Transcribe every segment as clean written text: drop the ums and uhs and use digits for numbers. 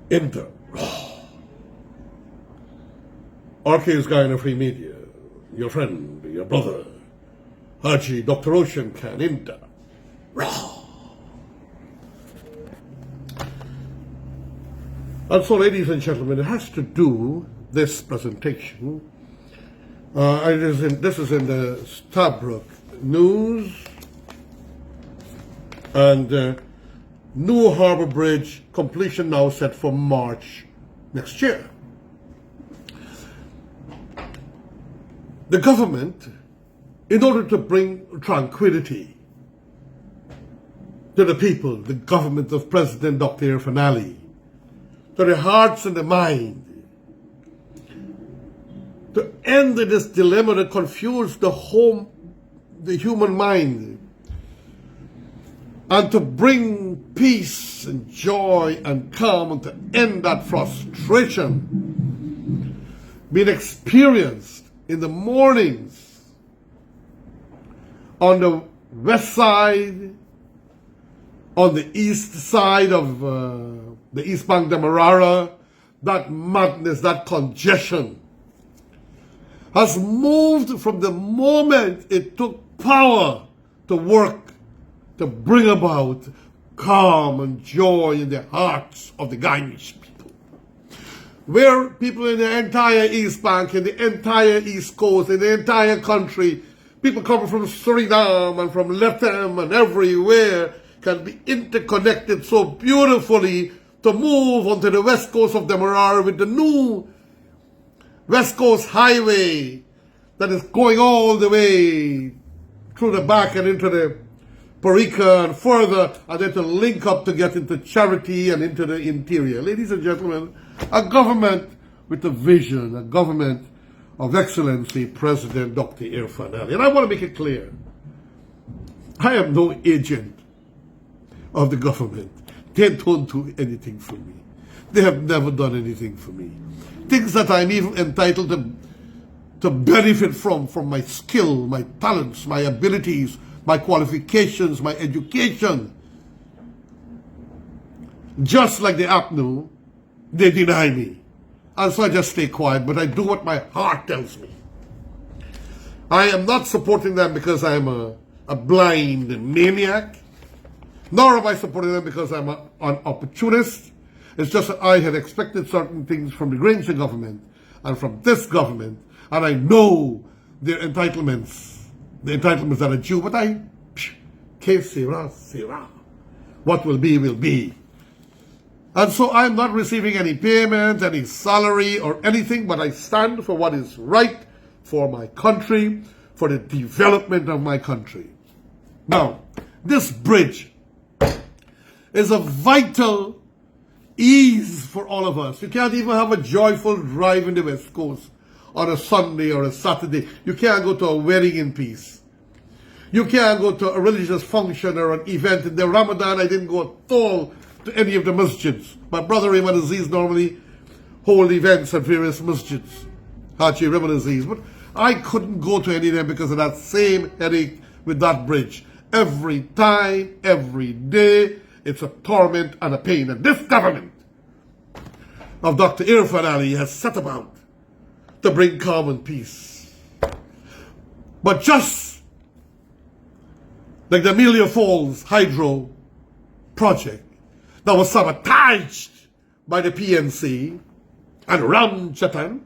Inter. RK's guy in a free media, your friend, your brother, Haji, Dr. Ocean Khan, Inter. And so, ladies and gentlemen, it has to do, this presentation, this is in the Stabrook News, and New Harbour Bridge completion now set for March next year. The government, in order to bring tranquility to the people, the government of President Dr. IRFAAN, to the hearts and the mind, to end this dilemma that confused the human mind, and to bring peace and joy and calm, and to end that frustration being experienced in the mornings on the west side, on the east side of the East Bank Demerara. That madness, that congestion has moved from the moment it took power to work to bring about calm and joy in the hearts of the Guyanese people. Where people in the entire East Bank, in the entire East Coast, in the entire country, people coming from Suriname and from Latam and everywhere, can be interconnected so beautifully to move onto the west coast of Demerara with the new West Coast Highway that is going all the way through the back and into the Pncr and further, and then to link up to get into Charity and into the interior. Ladies and gentlemen, a government with a vision, a government of Excellency President Dr. IRFAAN. And I want to make it clear, I am no agent of the government. They don't do anything for me. They have never done anything for me. Things that I'm even entitled to benefit from my skill, my talents, my abilities, my qualifications, my education. Just like the APNU, they deny me. And so I just stay quiet, but I do what my heart tells me. I am not supporting them because I'm a blind maniac, nor am I supporting them because I'm an opportunist. It's just that I had expected certain things from the Granger government and from this government, and I know their entitlements, the entitlements that are due, but what will be, will be. And so I'm not receiving any payment, any salary or anything, but I stand for what is right for my country, for the development of my country. Now, this bridge is a vital ease for all of us. You can't even have a joyful drive in the West Coast on a Sunday or a Saturday. You can't go to a wedding in peace. You can't go to a religious function or an event. In the Ramadan, I didn't go at all to any of the masjids. My brother Imam Aziz normally hold events at various masjids, Haji Imam Aziz, but I couldn't go to any of them because of that same headache with that bridge. Every time, every day, it's a torment and a pain. And this government of Dr. IRFAAN has set about to bring calm and peace. But just like the Amelia Falls Hydro project that was sabotaged by the PNC and Ramjattan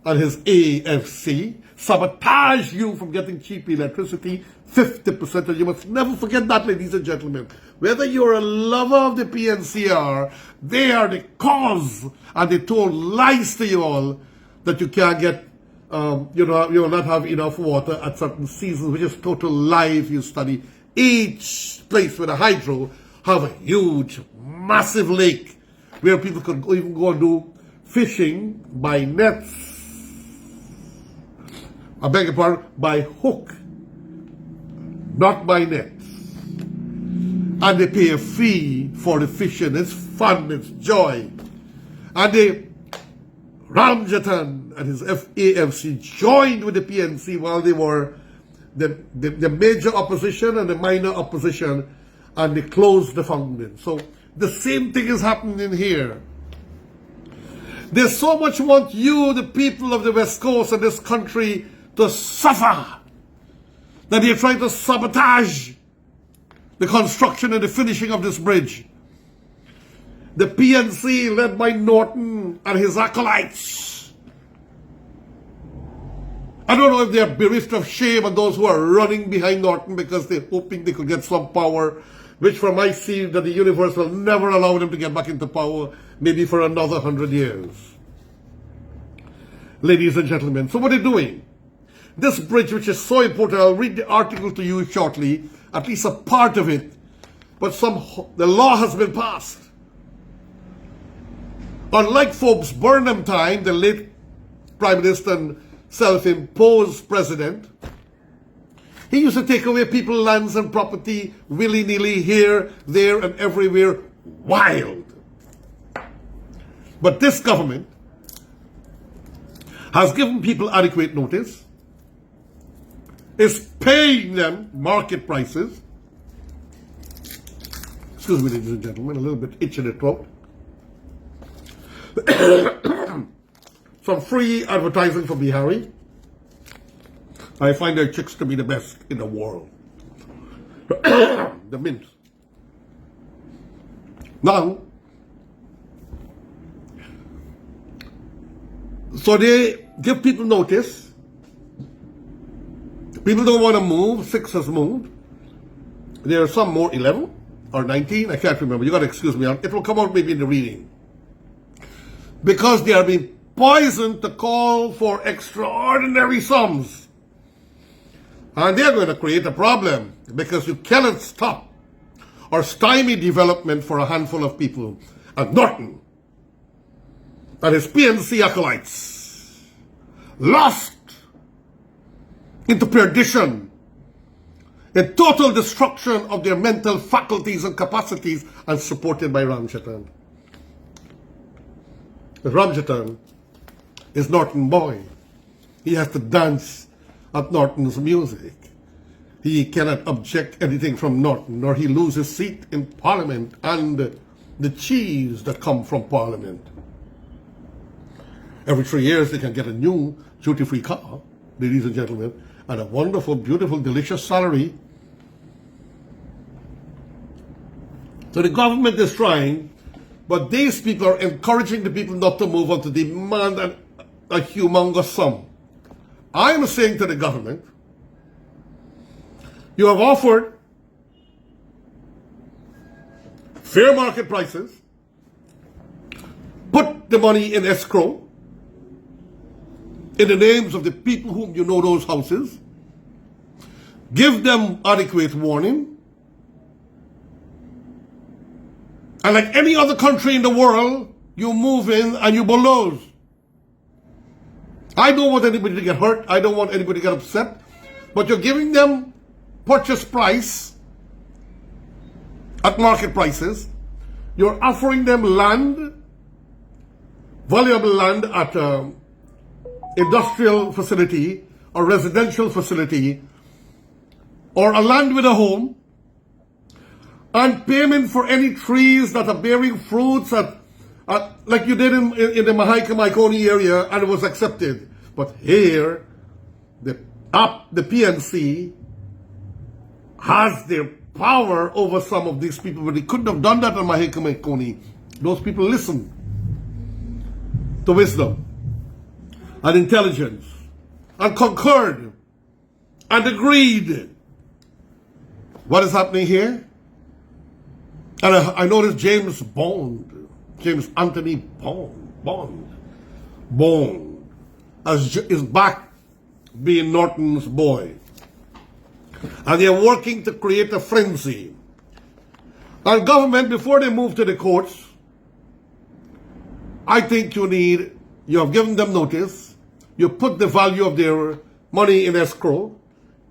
and his AFC, sabotage you from getting cheap electricity, 50%. And you must never forget that, ladies and gentlemen. Whether you're a lover of the PNCR, they are the cause, and they told lies to you all that you can't get, you will not have enough water at certain seasons, which is total lie if you study. Each place with a hydro have a huge, massive lake where people could even go and do fishing by nets. I beg your pardon, by hook, not by nets. And they pay a fee for the fishing. It's fun, it's joy. And Ramjattan and his AFC joined with the PNC while they were the major opposition and the minor opposition, and they closed the fountain. So the same thing is happening here. They so much want you, the people of the West Coast and this country, to suffer that they're trying to sabotage the construction and the finishing of this bridge. The PNC, led by Norton and his acolytes. I don't know if they are bereft of shame and those who are running behind Norton because they're hoping they could get some power, which from I see that the universe will never allow them to get back into power, maybe for another 100 years. Ladies and gentlemen, so what are they doing? This bridge, which is so important, I'll read the article to you shortly, at least a part of it, but the law has been passed. Unlike Forbes Burnham time, the late Prime Minister and self-imposed president, he used to take away people's lands and property willy-nilly here, there, and everywhere, wild. But this government has given people adequate notice, is paying them market prices. Excuse me, ladies and gentlemen, a little bit itch in the throat. Some free advertising from Bihari. I find their chicks to be the best in the world. The mint. Now, so they give people notice. People don't want to move. 6 has moved. There are some more, 11 or 19. I can't remember. You got to excuse me. It will come out maybe in the reading. Because they are being poisoned to call for extraordinary sums. And they're going to create a problem because you cannot stop or stymie development for a handful of people. And Norton and his PNC acolytes lost into perdition, in total destruction of their mental faculties and capacities, and supported by Ramjattan. Ramjattan is Norton's boy. He has to dance at Norton's music. He cannot object anything from Norton, nor he lose his seat in Parliament and the cheese that come from Parliament. Every 3 years they can get a new duty-free car, ladies and gentlemen, and a wonderful, beautiful, delicious salary. So the government is trying, but these people are encouraging the people not to move on to demand a humongous sum. I am saying to the government, you have offered fair market prices, put the money in escrow, in the names of the people whom you know those houses, give them adequate warning, and like any other country in the world, you move in and you bulldoze. I don't want anybody to get hurt, I don't want anybody to get upset, but you're giving them purchase price at market prices, you're offering them land, valuable land at industrial facility or residential facility or a land with a home, and payment for any trees that are bearing fruits like you did in the Mahaika-Maikoni area, and it was accepted. But here, the PNC has their power over some of these people, but they couldn't have done that in Mahaika-Maikoni. Those people listened to wisdom and intelligence, and concurred, and agreed. What is happening here? And I noticed James Anthony Bond, is back being Norton's boy. And they're working to create a frenzy. And government, before they move to the courts, I think you have given them notice, you put the value of their money in escrow,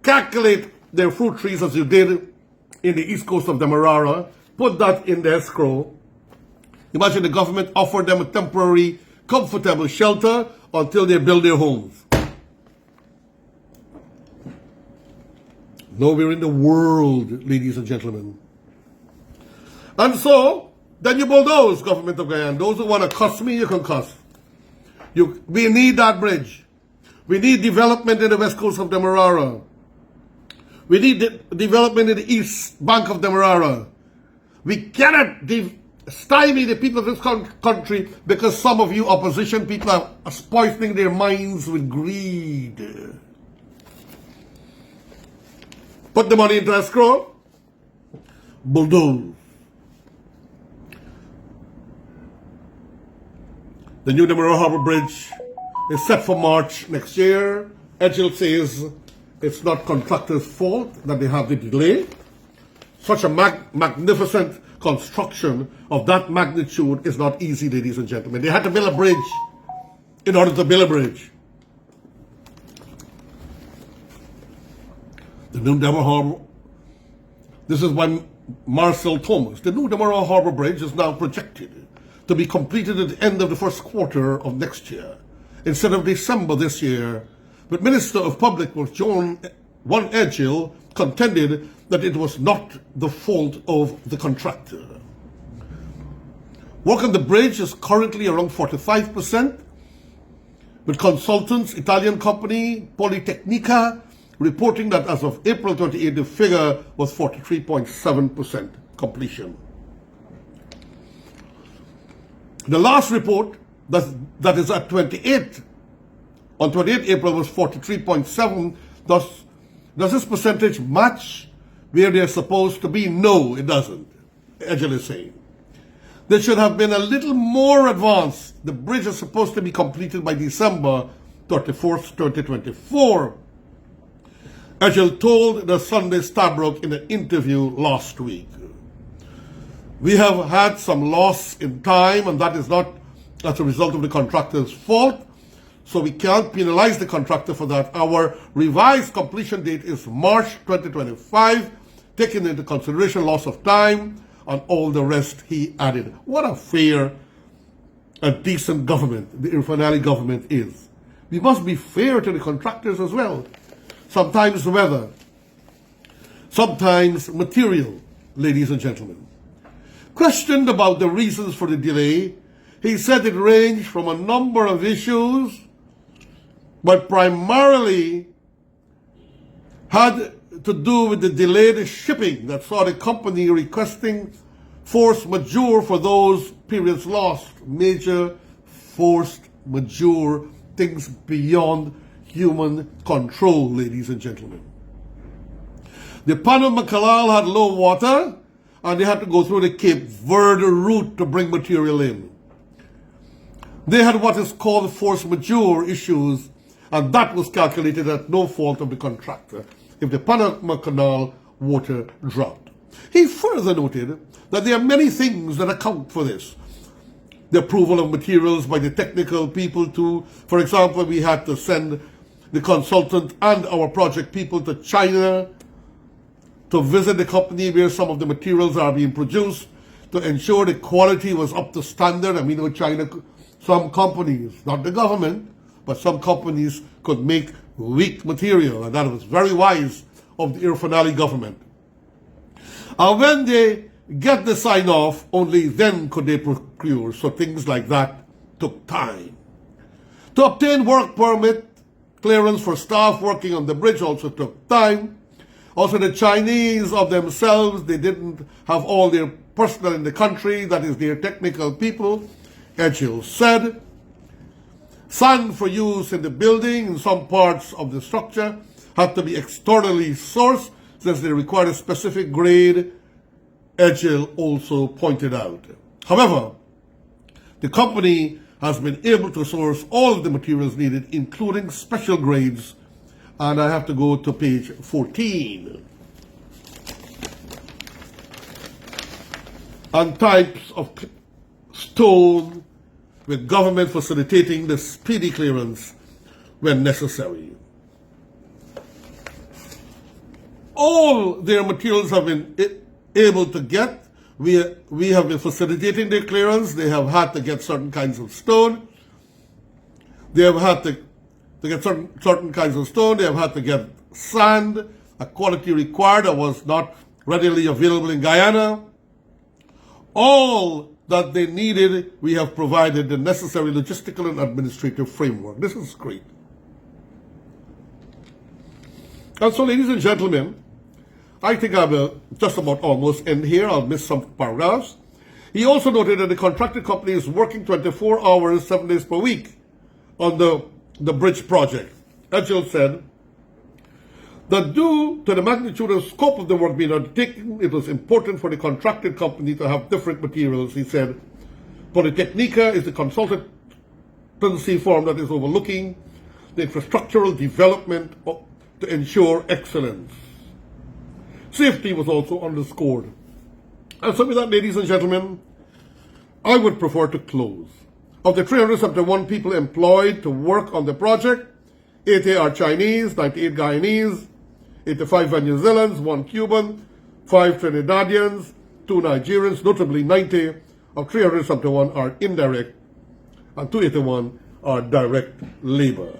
calculate their fruit trees as you did in the east coast of Demerara, put that in the escrow. Imagine the government offered them a temporary, comfortable shelter until they build their homes. Nowhere in the world, ladies and gentlemen. And so, then you bulldoze, government of Guyana. Those who want to cuss me, you can cuss. We need that bridge. We need development in the west coast of Demerara. We need development in the east bank of Demerara. We cannot stymie the people of this country because some of you opposition people are poisoning their minds with greed. Put the money into escrow, bulldoze. The new Demerara Harbour Bridge is set for March next year. Edgell says it's not contractors' fault that they have the delay. Such a magnificent construction of that magnitude is not easy, ladies and gentlemen. They had to build a bridge in order to build a bridge. The new Demerara Harbour, this is by Marcel Thomas. The new Demerara Harbour Bridge is now projected to be completed at the end of the first quarter of next year, instead of December this year. But Minister of Public Works John Edgell contended that it was not the fault of the contractor. Work on the bridge is currently around 45%, with consultants, Italian company Politecnica, reporting that as of April 28, the figure was 43.7% completion. The last report that is at 28, on 28 April was 43.7. Does this percentage match where they're supposed to be? No, it doesn't, Edgell is saying. They should have been a little more advanced. The bridge is supposed to be completed by December 31st, 2024. Edgell told the Sunday Stabroek in an interview last week. We have had some loss in time, and that is not as a result of the contractor's fault, so we can't penalize the contractor for that. Our revised completion date is March 2025, taking into consideration loss of time and all the rest, he added. What a fair and decent government the IRFAAN government is. We must be fair to the contractors as well. Sometimes weather, sometimes material, ladies and gentlemen. Questioned about the reasons for the delay, he said it ranged from a number of issues, but primarily had to do with the delayed shipping that saw the company requesting force majeure for those periods lost. Major force majeure, things beyond human control, ladies and gentlemen. The Panama Canal had low water, and they had to go through the Cape Verde route to bring material in. They had what is called force majeure issues, and that was calculated at no fault of the contractor if the Panama Canal water dropped. He further noted that there are many things that account for this. The approval of materials by the technical people to, for example, we had to send the consultant and our project people to China to visit the company where some of the materials are being produced to ensure the quality was up to standard. And we know China, some companies, not the government, but some companies could make weak material, and that was very wise of the IRFAAN government. And when they get the sign-off, only then could they procure, so things like that took time. To obtain work permit clearance for staff working on the bridge also took time. Also, the Chinese of themselves, they didn't have all their personnel in the country, that is their technical people, Edgell said. Sand for use in the building in some parts of the structure had to be externally sourced since they required a specific grade, Edgell also pointed out. However, the company has been able to source all of the materials needed, including special grades. And I have to go to page 14. And types of stone, with government facilitating the speedy clearance when necessary. All their materials have been able to get. We have been facilitating their clearance. They have had to get certain kinds of stone. They have had to get certain kinds of stone. They have had to get sand, a quality required that was not readily available in Guyana. All that they needed, we have provided the necessary logistical and administrative framework. This is great. And so, ladies and gentlemen, I think I will just about almost end here. I'll miss some paragraphs. He also noted that the contracted company is working 24 hours, 7 days per week on the bridge project. Edgell said that due to the magnitude and scope of the work being undertaken, it was important for the contracted company to have different materials. He said, Polytechnica is the consultancy firm that is overlooking the infrastructural development to ensure excellence. Safety was also underscored. And so with that, ladies and gentlemen, I would prefer to close. Of the 371 people employed to work on the project, 80 are Chinese, 98 Guyanese, 85 Venezuelans, 1 Cuban, 5 Trinidadians, 2 Nigerians, notably 90 of 371 are indirect, and 281 are direct labor.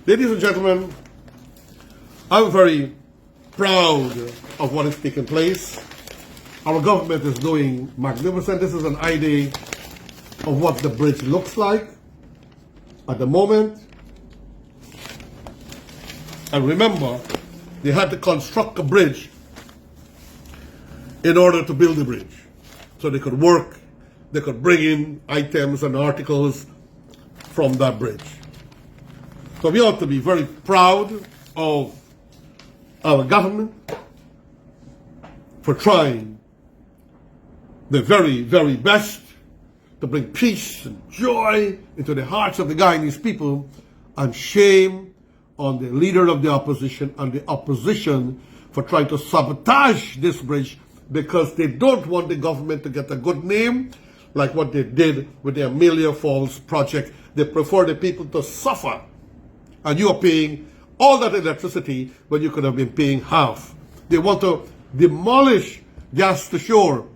Ladies and gentlemen, I'm very proud of what is taking place. Our government is doing magnificent. This is an idea of what the bridge looks like at the moment. And remember, they had to construct a bridge in order to build the bridge. So they could work, they could bring in items and articles from that bridge. So we ought to be very proud of our government for trying the very, very best to bring peace and joy into the hearts of the Guyanese people, and shame on the leader of the opposition and the opposition for trying to sabotage this bridge because they don't want the government to get a good name like what they did with the Amelia Falls project. They prefer the people to suffer, and you are paying all that electricity when you could have been paying half. They want to demolish gas to shore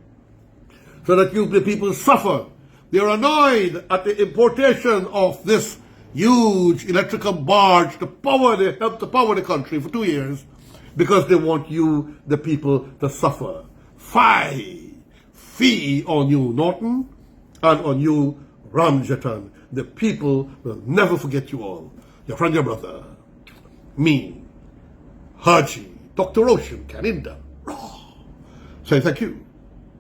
so that the people suffer. They are annoyed at the importation of this huge electrical barge to help to power the country for 2 years because they want you, the people, to suffer. Fee on you, Norton, and on you, Ramjattan. The people will never forget you all. Your friend, your brother, me, Haji, Dr. Ocean, Caninda, say thank you.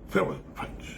Farewell, friends.